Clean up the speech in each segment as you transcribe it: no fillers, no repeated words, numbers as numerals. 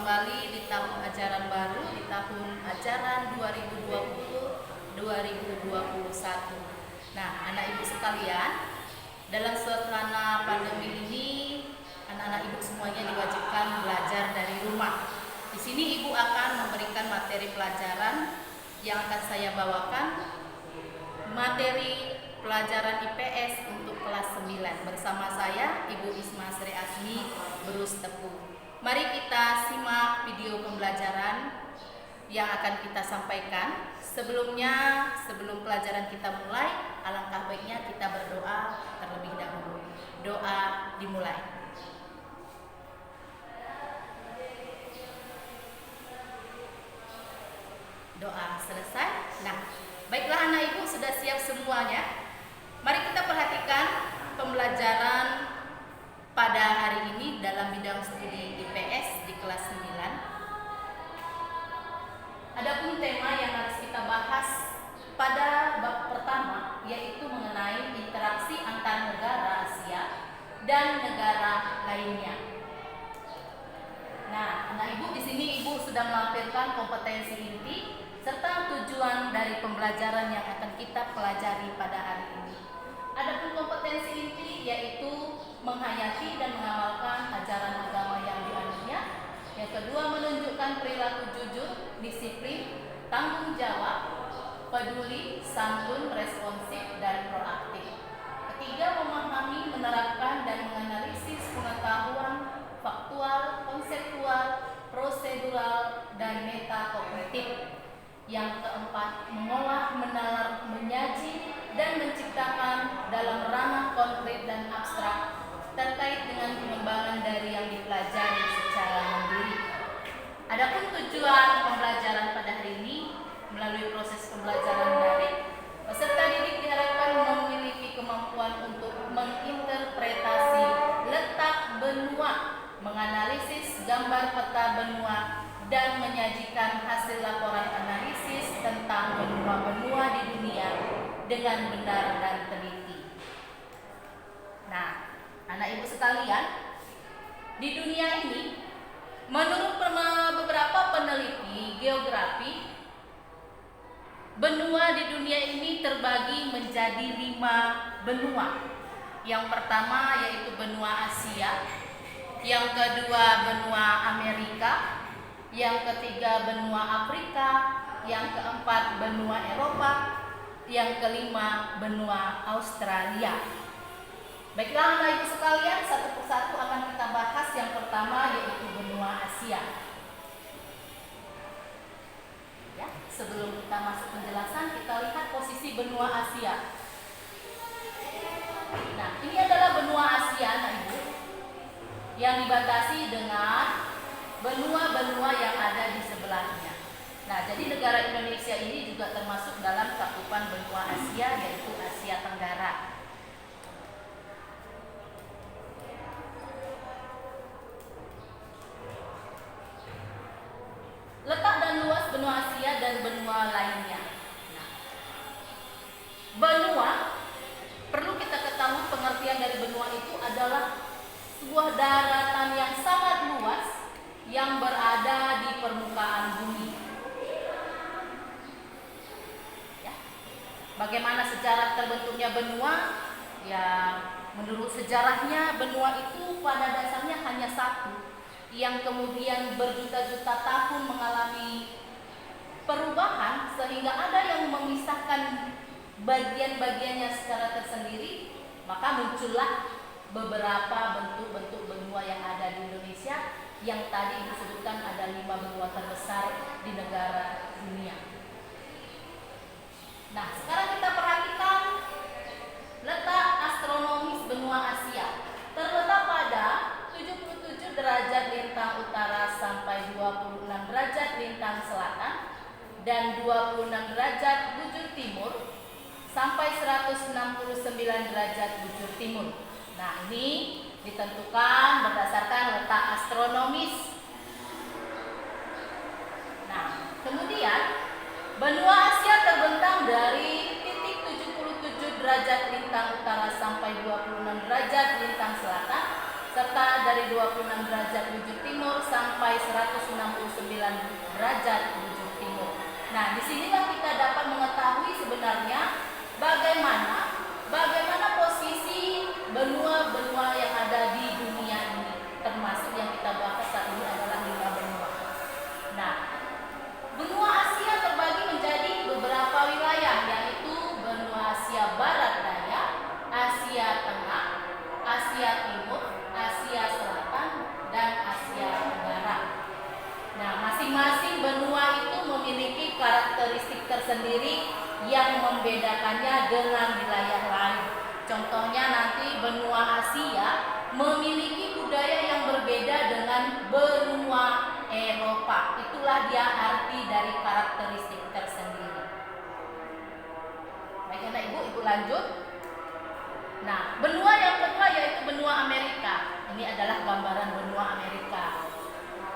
kembali di tahun ajaran baru, di tahun ajaran 2020-2021. Nah, anak ibu sekalian, dalam suasana pandemi ini, anak-anak ibu semuanya diwajibkan belajar dari rumah. Di sini ibu akan memberikan materi pelajaran yang akan saya bawakan, materi pelajaran IPS untuk kelas 9 bersama saya Ibu Isma Sri Asmi Berus Tepu. Mari kita simak video pembelajaran yang akan kita sampaikan. Sebelumnya, sebelum pelajaran kita mulai, alangkah baiknya kita berdoa terlebih dahulu. Doa dimulai. Doa selesai. Nah, baiklah anak ibu, sudah siap semuanya. Mari kita perhatikan pembelajaran pada hari ini dalam bidang studi IPS di kelas 9. Adapun tema yang harus kita bahas pada bab pertama yaitu mengenai interaksi antar negara Asia dan negara lainnya. Nah, anak ibu, di sini ibu sudah melampirkan kompetensi inti serta tujuan dari pembelajaran yang akan kita pelajari pada hari ini. Adapun kompetensi inti yaitu menghayati dan mengamalkan ajaran agama yang dianutnya. Yang kedua, menunjukkan perilaku jujur, disiplin, tanggung jawab, peduli, santun, responsif, dan proaktif. Ketiga, memahami, menerapkan, dan menganalisis pengetahuan faktual, konseptual, prosedural, dan metakognitif. Yang keempat, mengolah, menalar, menyaji, dan menciptakan dalam ranah konkret dan abstrak terkait dengan pengembangan dari yang dipelajari secara mandiri. Adapun tujuan pembelajaran pada hari ini, melalui proses pembelajaran daring, peserta didik diharapkan memiliki kemampuan untuk menginterpretasi letak benua, menganalisis gambar peta benua, dan menyajikan hasil laporan analisis tentang benua-benua di dunia dengan benar dan teliti. Nah, anak ibu sekalian, di dunia ini, menurut beberapa peneliti geografi, benua di dunia ini terbagi menjadi 5 benua. Yang pertama yaitu benua Asia, yang kedua benua Amerika, yang ketiga benua Afrika, yang keempat benua Eropa, yang kelima benua Australia. Baiklah anak ibu sekalian, satu persatu akan kita bahas. Yang pertama yaitu benua Asia. Ya, sebelum kita masuk penjelasan, kita lihat posisi benua Asia. Nah, ini adalah benua Asia anak ibu, yang dibatasi dengan benua-benua yang ada di sebelahnya. Nah, jadi negara Indonesia ini juga termasuk dalam cakupan benua Asia, yaitu Asia Tenggara. Letak dan luas benua Asia dan benua lainnya. Nah, benua, perlu kita ketahui pengertian dari benua itu adalah sebuah daratan yang sangat luas yang berada di permukaan bumi. Ya. Bagaimana sejarah terbentuknya benua? Ya, menurut sejarahnya benua itu pada dasarnya hanya satu, yang kemudian berjuta-juta tahun mengalami perubahan sehingga ada yang memisahkan bagian-bagiannya secara tersendiri, maka muncullah beberapa bentuk-bentuk benua yang ada di Indonesia, yang tadi disebutkan ada 5 benua terbesar di negara dunia. Nah, sekarang kita perhatikan letak astronomis benua Asia. Terletak pada 77 derajat lintang utara sampai 26 derajat lintang selatan dan 26 derajat bujur timur sampai 169 derajat bujur timur. Nah, ini ditentukan berdasarkan letak astronomis. Nah, kemudian benua Asia terbentang dari titik 77 derajat lintang utara sampai 26 derajat lintang selatan serta dari 26 derajat bujur timur sampai 169 derajat bujur timur. Nah, disinilah kita dapat mengetahui sebenarnya bagaimana posisi benua-benua yang ada di dunia ini, termasuk yang kita bahas saat ini adalah 5 benua. Nah, benua Asia terbagi menjadi beberapa wilayah, yaitu benua Asia Barat Daya, Asia Tengah, Asia Timur, Asia Selatan, dan Asia Tenggara. Nah, masing-masing benua itu memiliki karakteristik tersendiri yang membedakannya dengan wilayah lain. Contohnya nanti benua Asia memiliki budaya yang berbeda dengan benua Eropa. Itulah dia arti dari karakteristik tersendiri. Baik anak ibu lanjut. Nah, benua yang kedua yaitu benua Amerika. Ini adalah gambaran benua Amerika.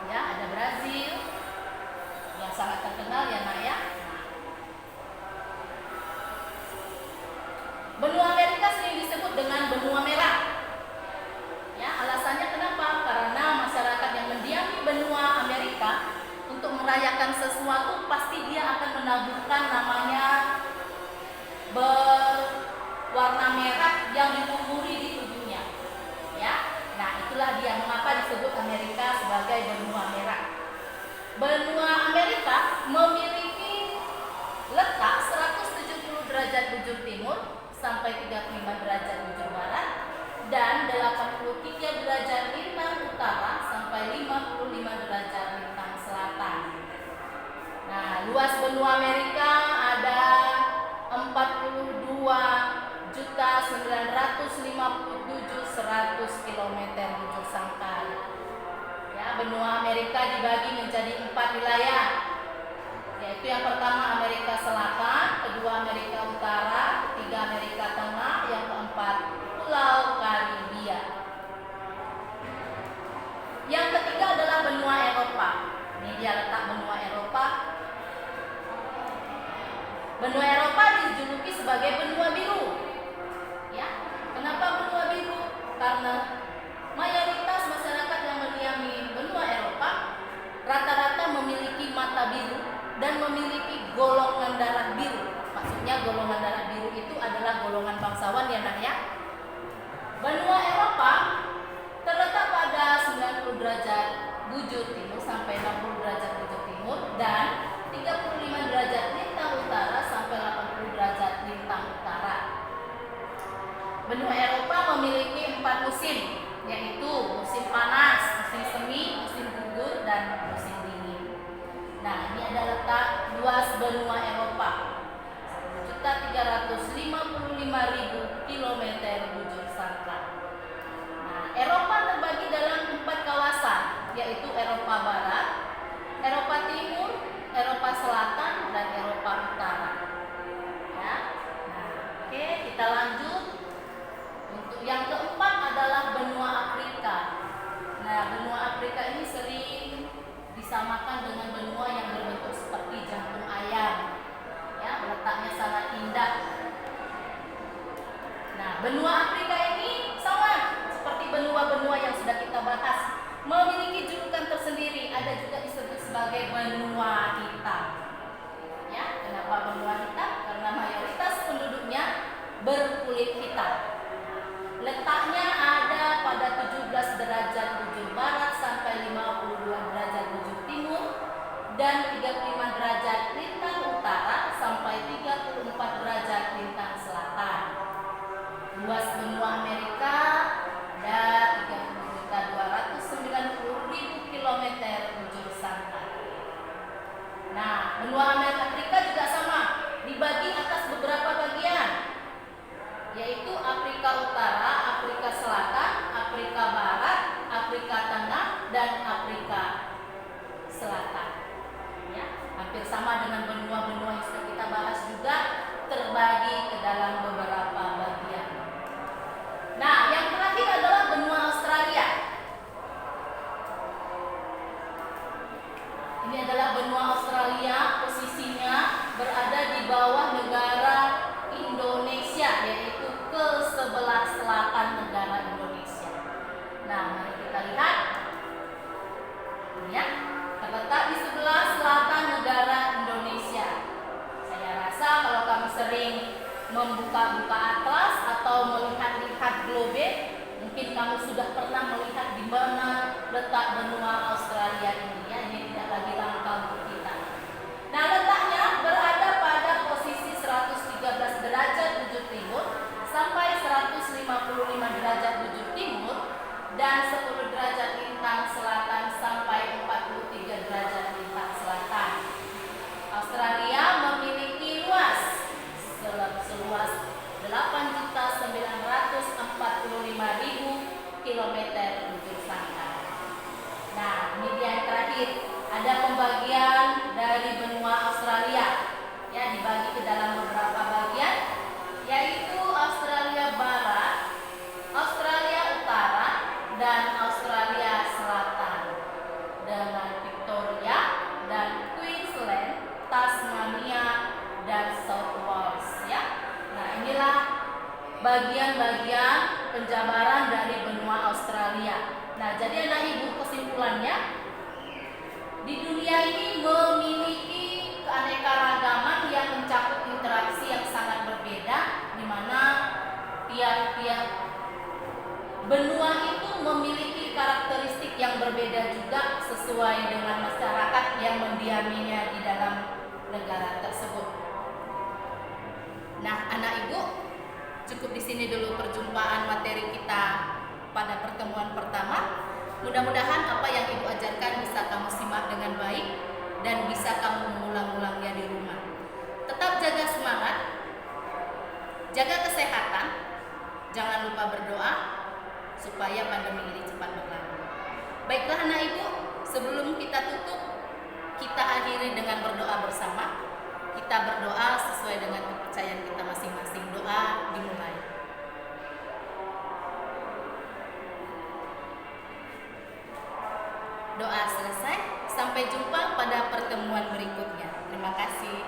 Ya, ada Brazil yang sangat terkenal ya nak ya. Benua Amerika sering disebut dengan benua merah. Ya, alasannya kenapa? Karena masyarakat yang mendiami benua Amerika untuk merayakan sesuatu pasti dia akan menaburkan namanya berwarna merah yang dilumuri di tubuhnya. Ya. Nah, itulah dia mengapa disebut Amerika sebagai benua merah. Benua Amerika memiliki letak 170 derajat bujur timur sampai 35 derajat bujur barat dan 83 derajat lintang utara sampai 55 derajat lintang selatan. Nah, luas benua Amerika ada 42.957.100 km bujur sangkal. Ya, benua Amerika dibagi menjadi 4 wilayah, yaitu yang pertama Amerika Selatan, kedua Amerika Utara, ketiga Amerika Tengah, yang keempat Pulau Karibia. Yang ketiga adalah benua Eropa. Ini dia letak benua Eropa. Benua Eropa dijuluki sebagai benua biru. Ya, kenapa benua biru? Karena mayoritas masyarakat yang mendiami benua Eropa rata-rata memiliki mata biru dan memiliki golongan darah biru. Maksudnya golongan darah biru itu adalah golongan bangsawan ya nak ya. Benua Eropa terletak pada 90 derajat bujur timur sampai 60 derajat bujur timur dan 35 derajat lintang utara sampai 80 derajat lintang utara. Benua Eropa memiliki 4 musim, yaitu musim panas, musim semi, musim gugur, dan musim dingin. Nah, ini ada letak luas benua Eropa 1.355.000 km bujur sangkal. Nah, Eropa terbagi dalam 4 kawasan, yaitu Eropa Barat, Eropa Timur, Eropa Selatan, dan Eropa Utara. Ya. Nah, oke, kita lanjut. Untuk yang keempat adalah benua Afrika. Nah, benua Afrika ini sering disamakan dengan benua yang berbentuk seperti jantung ayam. Ya, letaknya sangat indah. Nah, benua Afrika ini sama seperti benua-benua yang sudah kita bahas, memiliki julukan tersendiri. Ada juga disebut sebagai benua hitam. Ya, kenapa benua hitam? Karena mayoritas penduduknya berkulit hitam. Letaknya ada pada 17 derajat bujur barat sampai 52 derajat bujur timur dan 35 derajat lintang utara sampai 34 derajat lintang selatan. Luas benua Amerika ada 30.290.000 km bujur sangkal. Nah, benua Afrika juga sama, dibagi atas beberapa bagian, yaitu Afrika Utara, Afrika Selatan, Afrika Barat, Afrika Tengah, dan Afrika Selatan. Ya, membuka-buka atlas atau melihat-lihat globe. Mungkin kamu sudah pernah melihat di mana letak benua Australia ini, ya. Ini tidak lagi langka untuk kita. Nah, letaknya berada pada posisi 113 derajat bujur timur sampai 155 derajat bujur timur dan 10 derajat lintang selatan sampai 43 derajat lintang selatan. Australia memiliki seluas 8.945.000 km bujur sangkar. Nah, ini dia yang terakhir. Ada pembagian dari benua Australia, ya, dibagi ke dalam beberapa bagian, yaitu Australia Barat, Australia Utara, dan Australia Selatan, dengan Victoria dan Queensland, Tasmania, dan South Wales, ya. Nah, inilah bagian-bagian penjabaran dari benua Australia. Nah, jadi anak ibu, kesimpulannya, di dunia ini memiliki keanekaragaman yang mencakup interaksi yang sangat berbeda, di mana tiap-tiap benua itu memiliki karakteristik yang berbeda juga sesuai dengan masyarakat yang mendiaminya di dalam negara tersebut. Nah, anak ibu, cukup di sini dulu perjumpaan materi kita pada pertemuan pertama. Mudah-mudahan apa yang ibu ajarkan bisa kamu simak dengan baik dan bisa kamu mengulang-ulangnya di rumah. Tetap jaga semangat, jaga kesehatan, jangan lupa berdoa supaya pandemi ini cepat berlalu. Baiklah anak ibu, sebelum kita tutup, kita akhiri dengan berdoa bersama. Kita berdoa sesuai dengan kepercayaan kita masing-masing. Doa dimulai. Doa selesai. Sampai jumpa pada pertemuan berikutnya. Terima kasih.